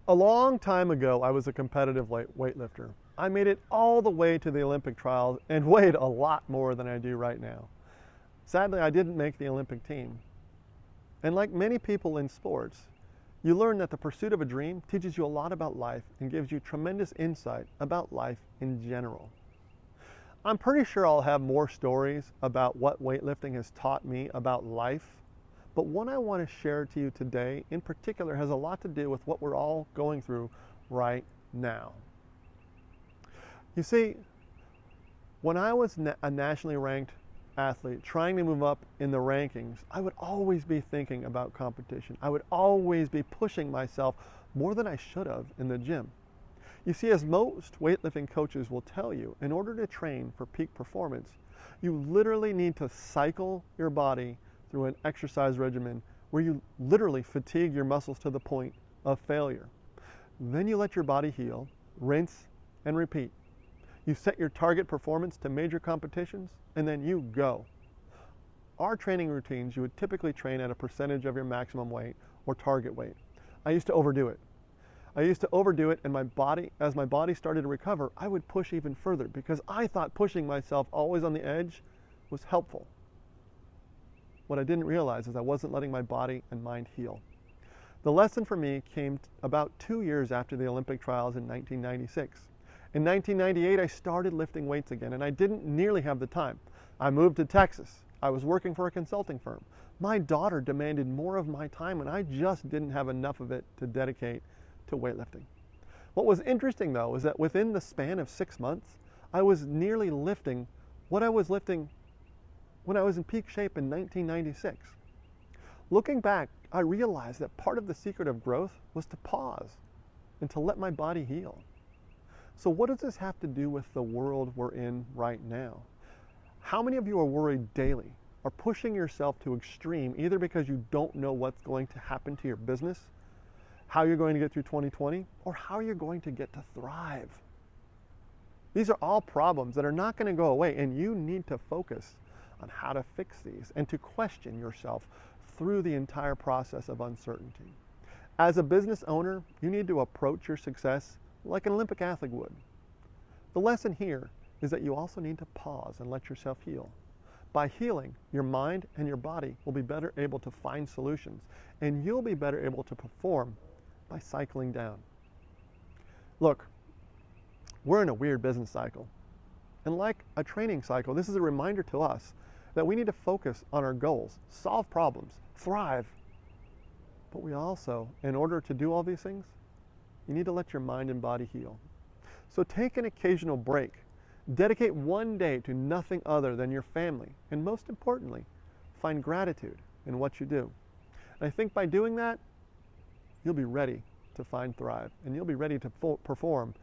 A long time ago, I was a competitive weightlifter. I made it all the way to the Olympic trials and weighed a lot more than I do right now. Sadly, I didn't make the Olympic team. And like many people in sports, you learn that the pursuit of a dream teaches you a lot about life and gives you tremendous insight about life in general. I'm pretty sure I'll have more stories about what weightlifting has taught me about life, but one I want to share to you today in particular has a lot to do with what we're all going through right now. You see, when I was a nationally ranked athlete trying to move up in the rankings, I would always be thinking about competition. I would always be pushing myself more than I should have in the gym. You see, as most weightlifting coaches will tell you, in order to train for peak performance, you literally need to cycle your body through an exercise regimen where you literally fatigue your muscles to the point of failure. Then you let your body heal, rinse, and repeat. You set your target performance to major competitions, and then you go. Our training routines, you would typically train at a percentage of your maximum weight or target weight. I used to overdo it. And as my body started to recover, I would push even further because I thought pushing myself always on the edge was helpful. What I didn't realize is I wasn't letting my body and mind heal. The lesson for me came about 2 years after the Olympic trials in 1996. In 1998, I started lifting weights again, and I didn't nearly have the time. I moved to Texas. I was working for a consulting firm. My daughter demanded more of my time, and I just didn't have enough of it to dedicate to weightlifting. What was interesting, though, is that within the span of 6 months, I was nearly lifting what I was lifting when I was in peak shape in 1996. Looking back, I realized that part of the secret of growth was to pause and to let my body heal. So what does this have to do with the world we're in right now? How many of you are worried daily, are pushing yourself to extreme, either because you don't know what's going to happen to your business, how you're going to get through 2020, or how you're going to get to thrive? These are all problems that are not going to go away, and you need to focus on how to fix these and to question yourself through the entire process of uncertainty. As a business owner, you need to approach your success like an Olympic athlete would. The lesson here is that you also need to pause and let yourself heal. By healing, your mind and your body will be better able to find solutions, and you'll be better able to perform by cycling down. Look, we're in a weird business cycle. And like a training cycle, this is a reminder to us that we need to focus on our goals, solve problems, thrive. But we also, in order to do all these things, you need to let your mind and body heal. So take an occasional break. Dedicate one day to nothing other than your family. And most importantly, find gratitude in what you do. And I think by doing that, you'll be ready to find thrive. And you'll be ready to perform